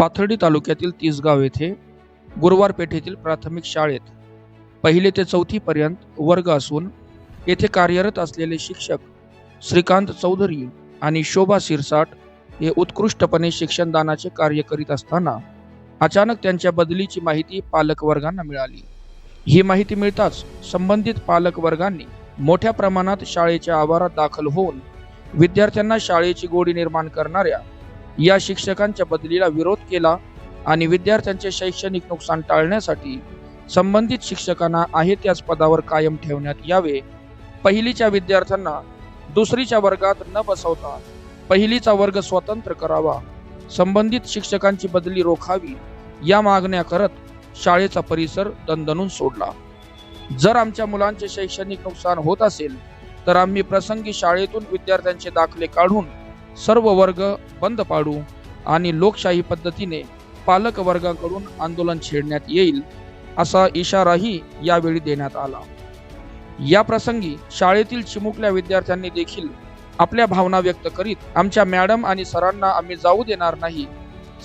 पाथर्डी तालुक्यातील तिसगाव येथे गुरुवार पेठेतील प्राथमिक शाळेत 1ली ते 4थी पर्यंत वर्ग असून येथे कार्यरत असलेले शिक्षक श्रीकांत चौधरी आणि शोभा सिरसाट हे उत्कृष्टपणे शिक्षणदानाचे कार्य करीत असताना अचानक त्यांच्या बदलीची माहिती पालक वर्गांना मिळाली। ही माहिती मिळताच संबंधित पालक वर्गांनी मोठ्या प्रमाणात शाळेच्या आवारात दाखल होऊन विद्यार्थ्यांना शाळेची गोडी निर्माण करणाऱ्या या शिक्षकांच्या बदलीला विरोध केला आणि विद्यार्थ्यांचे शैक्षणिक नुकसान टाळण्यासाठी संबंधित शिक्षकांना आहे त्याच पदावर कायम ठेवण्यात यावे, पहिलीच्या विद्यार्थ्यांना दुसरीच्या वर्गात न बसवता पहिलीचा वर्ग स्वतंत्र करावा, संबंधित शिक्षकांची बदली रोखावी या मागण्या करत शाळेचा परिसर दणदणून सोडला। जर आमच्या मुलांचे शैक्षणिक नुकसान होत असेल तर आम्ही प्रसंगी शाळेतून विद्यार्थ्यांचे दाखले काढून सर्व वर्ग बंद पाडू आणि लोकशाही पद्धतीने पालक वर्गाकडून आंदोलन छेडण्यात येईल असा इशाराही यावेळी देण्यात आला। या प्रसंगी शाळेतील चिमुकल्या विद्यार्थ्यांनी देखील आपल्या भावना व्यक्त करीत आमच्या मॅडम आणि सरांना आम्ही जाऊ देणार नाही,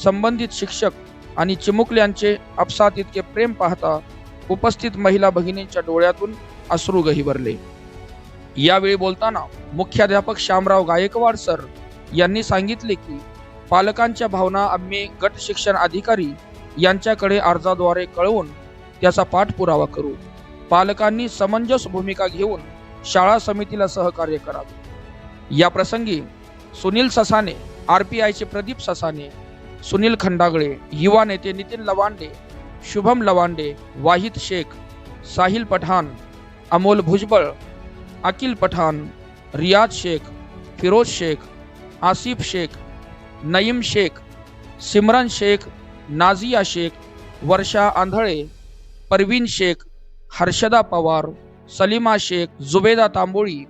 संबंधित शिक्षक आणि चिमुकल्यांचे आपसात इतके प्रेम पाहता उपस्थित महिला भगिनींच्या डोळ्यातून अश्रू गहिवरले। यावेळी बोलताना मुख्याध्यापक शामराव गायकवाड सर यांनी सांगितले की पालकांच्या भावना आम्ही गट शिक्षण अधिकारी यांच्याकडे अर्जाद्वारे कळवून त्याचा पाठपुरावा करू। पालकांनी समंजस भूमिका घेऊन शाळा समितीला सहकार्य करावे। या प्रसंगी सुनील ससाने, RPIचे प्रदीप ससाने, सुनील खंडागळे, युवा नेते नितीन लवांडे, शुभम लवांडे, वाहिद शेख, साहिल पठाण, अमोल भुजबळ, अकिल पठाण, रियाज शेख, फिरोज शेख, आसिफ शेख, नईम शेख, सिमरन शेख, नाजिया शेख, वर्षा आंधळे, परवीन शेख, हर्षदा पवार, सलीमा शेख, जुबेदा तांबोळी,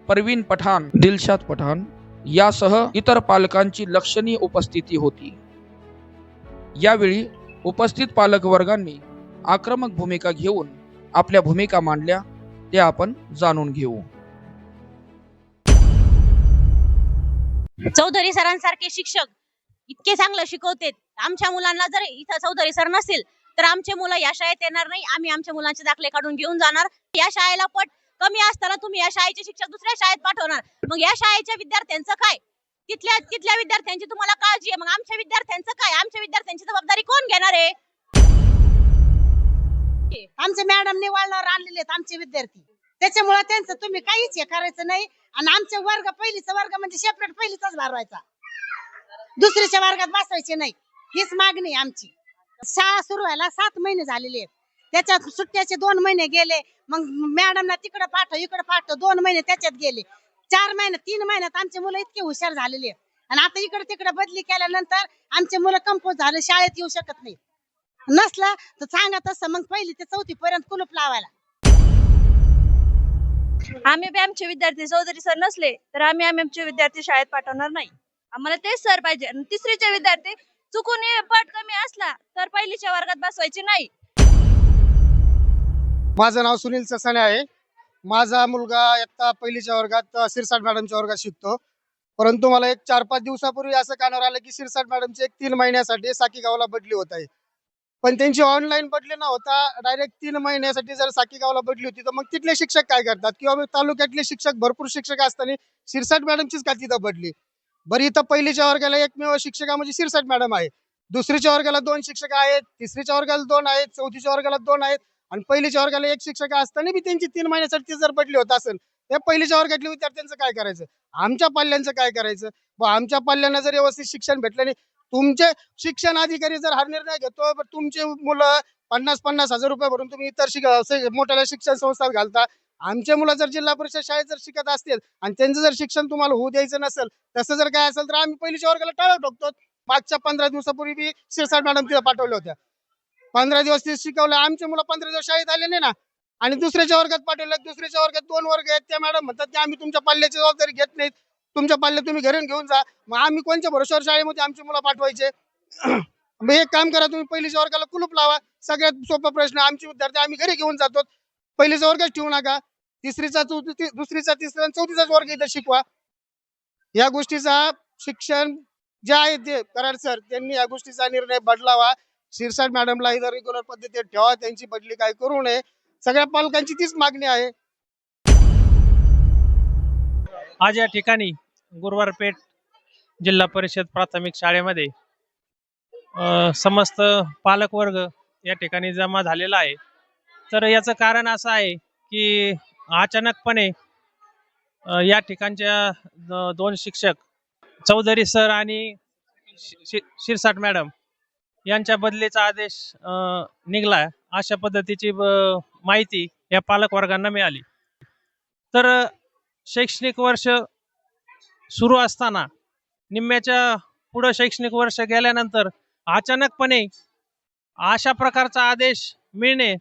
परवीन पठाण, दिलशाद पठाण यासह इतर पालकांची लक्षणीय उपस्थिती होती। यावेळी उपस्थित पालक वर्गांनी आक्रमक भूमिका घेऊन आपल्या भूमिका मांडल्या, ते आपण जाणून घेऊ। चौधरी सरांसारखे शिक्षक इतके चांगलं शिकवतात। आमच्या मुलांना जर इथं चौधरी सर नसतील तर आमचे मुलं या शाळेत येणार नाही। आम्ही आमच्या मुलांचे दाखले काढून घेऊन जाणार। या शाळेला पट कमी असताना तुम्ही या शाळेचे शिक्षक दुसऱ्या शाळेत पाठवणार, मग या शाळेच्या विद्यार्थ्यांचं काय? तिथल्या विद्यार्थ्यांची तुम्हाला काळजी आहे, मग आमच्या विद्यार्थ्यांचं काय? आमच्या विद्यार्थ्यांची जबाबदारी कोण घेणार आहे? आमच्या मॅडम निवडणार आणलेले आहेत आमचे विद्यार्थी, त्याच्यामुळे त्यांचं तुम्ही काहीच हे करायचं नाही। आणि आमचे वर्ग पहिलीचा वर्ग म्हणजे सेपरेट पहिलीचाच भरवायचा, दुसरीच्या वर्गात बसवायचे नाही, हीच मागणी आमची। शाळा सुरू व्हायला 7 महिने झालेले आहेत, त्याच्यात सुट्ट्याचे 2 महिने गेले, मग मॅडमला तिकडे पाठव इकडे पाठव 2 महिने त्याच्यात गेले, 4 महिने 3 महिन्यात आमचे मुलं इतके हुशार झालेले आहेत। आणि आता इकडे तिकडे बदली केल्यानंतर आमचे मुलं कंपोज झाले, शाळेत येऊ शकत नाही। नसलं तर सांगा तसं मग 1ली ते 4थी पर्यंत कुलूप लावायला। आम्ही बी आमचे विद्यार्थी चौधरी सर नसले तर आम्ही आमचे विद्यार्थी शाळेत पाठवणार नाही। आम्हाला तेच सर पाहिजे। आणि तिसरीचे विद्यार्थी चुकून पट कमी असला तर पहिलीच्या वर्गात बसवायचे नाही। माझं नाव सुनील ससाने आहे। माझा मुलगा इयत्ता पहिलीच्या वर्गात सिरसाट मॅडमच्या वर्गात शिकतो। परंतु मला एक 4-5 दिवसापूर्वी असं कानावर आलं की सिरसाट मॅडमची एक 3 महिन्यासाठी साकीगावला बदली होत आहे, पण त्यांची ऑनलाईन बदली न होता डायरेक्ट 3 महिन्यासाठी जर साकीगावला बदली होती तर मग तिथले शिक्षक काय करतात? किंवा तालुक्यातले शिक्षक भरपूर शिक्षक असताना सिरसाट मॅडमचीच का तिथं बदली? बरं, इथं पहिलीच्या वर्गाला एकमेव शिक्षका म्हणजे सिरसाट मॅडम आहे, दुसरीच्या वर्गाला 2 शिक्षक आहेत, तिसरीच्या वर्गाला 2 आहेत, चौथीच्या वर्गाला 2 आहेत आणि पहिलीच्या वर्गाला 1 शिक्षक असताना बी त्यांची 3 महिन्यासाठी जर बदली होत असेल तर पहिलीच्या वर्गातल्या विद्यार्थ्यांचं काय करायचं? आमच्या पाल्यांचं काय करायचं? आमच्या पाल्यांना जर व्यवस्थित शिक्षण भेटलं नाही, तुमचे शिक्षण अधिकारी जर हा निर्णय घेतो तुमचे मुलं 50-50 हजार रुपये भरून तुम्ही इतर मोठ्या शिक्षण संस्थात घालता, आमचे मुलं जर जिल्हा परिषद शाळेत जर शिकत असतील आणि त्यांचं जर शिक्षण तुम्हाला होऊ द्यायचं नसेल, तसं जर काय असेल तर आम्ही पहिलीच्या वर्गाला टाळं ठोकतो। मागच्या 15 दिवसापूर्वी बी सिरसाट मॅडम तिथे पाठवल्या होत्या, 15 दिवस ते शिकवलं, आमचे मुलं 15 दिवस शाळेत आले नाही ना, आणि दुसऱ्याच्या वर्गात पाठवलं। दुसऱ्याच्या वर्गात 2 वर्ग आहेत, त्या मॅडम म्हणतात की आम्ही तुमच्या पाल्याची जबाबदारी घेत नाहीत, तुमच्या पाल्य तुम्ही घरून घेऊन जा। मग आम्ही कोणत्या भरोश्यावर शाळेमध्ये आमची मुलं पाठवायचे? मग एक काम करा, तुम्ही पहिलीच्या वर्गाला कुलूप लावा। सगळ्यात सोपा प्रश्न, आमचे विद्यार्थी आम्ही घरी घेऊन जातो, पहिलीचा वर्गच ठेवू नका, दुसरीचा, तिसरा, चौथीचाच वर्ग इथं शिकवा। या गोष्टीचा शिक्षण जे आहे ते कराड सर त्यांनी या गोष्टीचा निर्णय बदलावा. शिरसाट मॅडमला इथं रेग्युलर पद्धतीने ठेवा, त्यांची बदली काय करू नये. सगळ्या पालकांची तीच मागणी आहे. आज या ठिकाणी गुरुवारपेठ जिल्हा परिषद प्राथमिक शाळेमध्ये समस्त पालक वर्ग या ठिकाणी जमा झालेला आहे. तर याचं कारण असं आहे की अचानकपणे या ठिकाणच्या दोन शिक्षक चौधरी सर आणि शिरसाट मॅडम यांच्या बदलीचा आदेश निघाला, अशा पद्धतीची माहिती या पालक वर्गांना मिळाली. तर शैक्षणिक वर्ष सुरू असताना निम्म्याच्या पुढं शैक्षणिक वर्ष गेल्यानंतर अचानकपणे अशा प्रकारचा आदेश मिळणे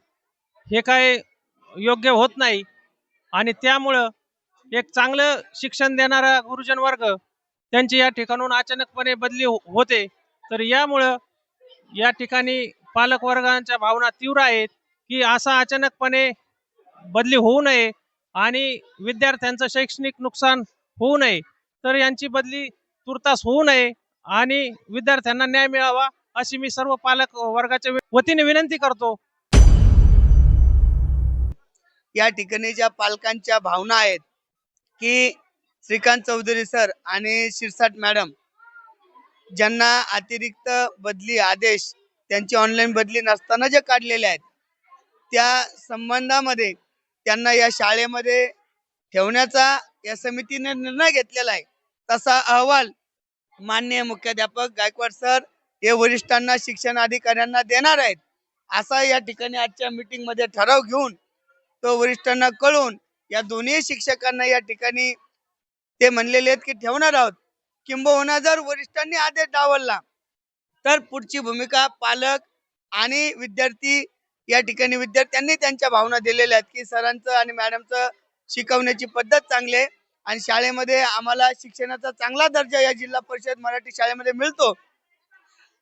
हे काय योग्य होत नाही. आणि त्यामुळं एक चांगलं शिक्षण देणारा गुरुजन वर्ग त्यांची या ठिकाणून अचानकपणे बदली होते. तर यामुळं या ठिकाणी पालक वर्गांच्या भावना तीव्र आहेत की असा अचानकपणे बदली होऊ नये आणि विद्यार्थ्यांचं शैक्षणिक नुकसान होऊ नये. तर यांची बदली तुर्तास होऊ नये आणि विद्यार्थ्यांना न्याय मिळावा अशी मी सर्व पालक वर्गाच्या वतीने विनंती करतो. या ठिकाणी ज्या पालकांच्या भावना आहेत की श्रीकांत चौधरी सर आणि शिरसाट मॅडम ज्यांना अतिरिक्त बदली आदेश त्यांची ऑनलाईन बदली नसताना जे काढलेले आहेत, त्या संबंधामध्ये त्यांना या शाळेमध्ये ठेवण्याचा या समितीने निर्णय घेतलेला आहे. तसा अहवाल माननीय मुख्याध्यापक गायकवाड सर हे वरिष्ठांना शिक्षण अधिकाऱ्यांना देणार आहेत, असा या ठिकाणी आजच्या मीटिंग मध्ये ठराव घेऊन तो वरिष्ठांना कळून या दोन्ही शिक्षकांना या ठिकाणी ते म्हणलेले आहेत की ठेवणार आहोत. किंबहुना जर वरिष्ठांनी आदेश डावलला तर पुढची भूमिका पालक आणि विद्यार्थी या ठिकाणी विद्यार्थ्यांनी त्यांच्या भावना दिलेल्या आहेत की सरांचं आणि मॅडमचं शिकवण्याची पद्धत चांगली आहे आणि शाळेमध्ये आम्हाला शिक्षणाचा चांगला दर्जा या जिल्हा परिषद मराठी शाळेमध्ये मिळतो.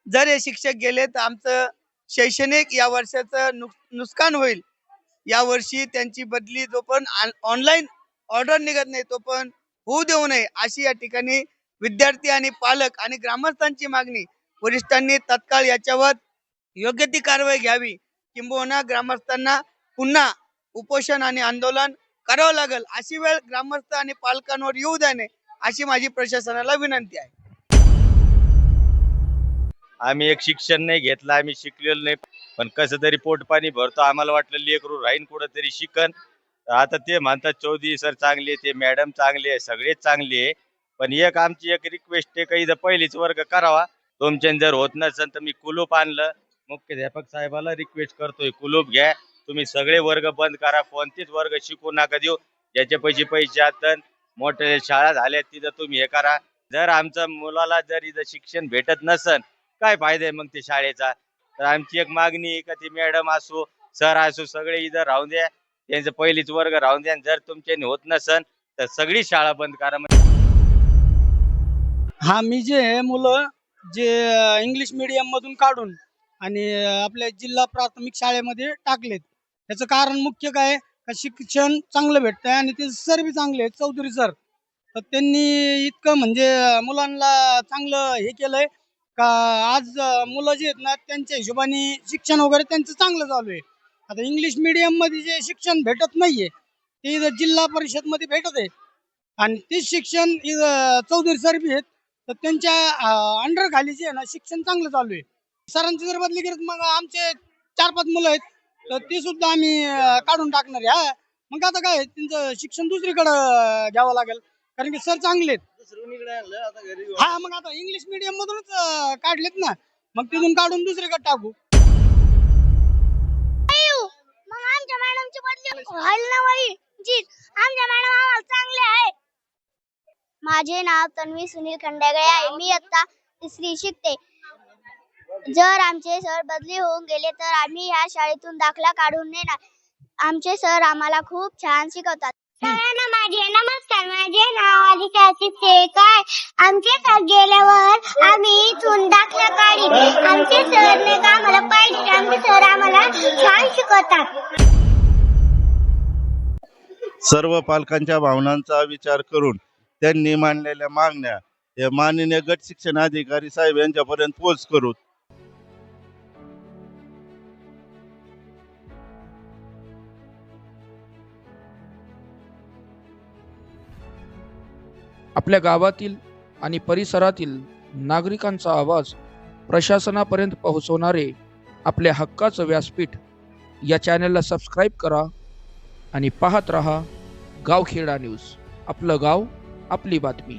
जर हे शिक्षक गेले तर आमचं शैक्षणिक या वर्षाचं नुकसान होईल. या वर्षी त्यांची बदली जो पण ऑनलाईन ऑर्डर निघत नाही तो पण होऊ देऊ नये अशी या ठिकाणी विद्यार्थी आणि पालक आणि ग्रामस्थांची मागणी. वरिष्ठांनी तत्काळ याच्यावर योग्य ती कारवाई घ्यावी. किंबहुना ग्रामस्थांना पुन्हा उपोषण आणि आंदोलन करावं लागेल अशी वेळ ग्रामस्थ आणि पालकांवर येऊ देणे अशी माझी प्रशासनाला विनंती आहे. आम्ही एक शिक्षण नाही घेतलं, आम्ही शिकलेलो नाही, पण कसं तरी पोट पाणी भरतो. आम्हाला वाटलं लेकरू राहीन कुठंतरी शिकन. आता ते म्हणतात चौधरी सर चांगले, ते मॅडम चांगले, सगळेच चांगले आहे. पण आमची एक रिक्वेस्ट आहे का इथं पहिलीच वर्ग करावा. तुमच्या जर होत नसेल तर मी कुलूप आणलं, मुख्याध्यापक साहेबाला रिक्वेस्ट करतोय कुलूप घ्या, तुम्ही सगळे वर्ग बंद करा, कोणतेच वर्ग शिकू नका देऊ. ज्याचे पैसे आतन मोठ्या शाळा झाल्या तिथं तुम्ही हे करा. जर आमच्या मुलाला जर इथं शिक्षण भेटत नसेल काय फायदा आहे मग ते शाळेचा. तर आमची एक मागणी आहे का ती मॅडम असो सर असो सगळे इथं राहून द्या, त्यांचं पहिलीच वर्ग राहून द्या. जर तुमच्याने होत नसेल तर सगळी शाळा बंद करा. हा मी जे मुलं जे इंग्लिश मीडियम मधून काढून आणि आपल्या जिल्हा प्राथमिक शाळेमध्ये टाकलेत, याचं कारण मुख्य काय का शिक्षण चांगलं भेटतंय आणि ते सर बी चांगले आहेत चौधरी सर. तर त्यांनी इतकं म्हणजे मुलांना चांगलं हे केलंय का आज मुलं जे आहेत ना त्यांच्या हिशोबाने शिक्षण वगैरे त्यांचं चांगलं चालू आहे. आता इंग्लिश मीडियम मध्ये जे शिक्षण भेटत नाहीये ते इथं जिल्हा परिषद मध्ये भेटत आहे आणि तेच शिक्षण इथं चौधरी सर बी आहेत. तर त्यांच्या अंडर खाली जे आहे ना शिक्षण चांगलं चालू आहे. सरांची जर बदली करत मग आमचे 4-5 मुलं आहेत तर ते सुद्धा आम्ही काढून टाकणार आहे. हा मग आता काय त्यांचं शिक्षण दुसरीकडे घ्यावं लागेल कारण की सर चांगले आहेत. हा मग आता इंग्लिश मीडियम मधूनच काढलेत ना, मग तिथून काढून दुसरीकडे टाकू. मग आमच्या मॅडमची बदली व्हायला ना बाई जी आमच्या मॅडम आम्हाला चांगले आहे. माझे नाव तन्वी सुनील खंडेगळे आहे. मी आता 3री शिकते. जर आमचे सर बदली होऊन गेले तर आम्ही ह्या शाळेतून दाखला काढून नेणार. आमचे सर आम्हाला खूप छान शिकवतात. सरांना माझे नमस्कार. माझे नाव आदित्य शेख आहे. आमचे सर गेल्यावर आम्ही इथून दाखला काढीन. आमचे सर नाही का आम्हाला पाहिजे, आमचे सर आम्हाला छान शिकवतात. सर्व पालकांच्या भावनांचा विचार करून त्यांनी मांडलेल्या मागण्या हे माननीय गट शिक्षण अधिकारी साहेब यांच्यापर्यंत पोच करू. आपल्या गावातील आणि परिसरातील नागरिकांचा आवाज प्रशासनापर्यंत पोहोचवणारे आपल्या हक्काचं व्यासपीठ या चॅनलला सबस्क्राईब करा आणि पाहत रहा गावखेडा न्यूज. आपलं गाव आपली बातमी.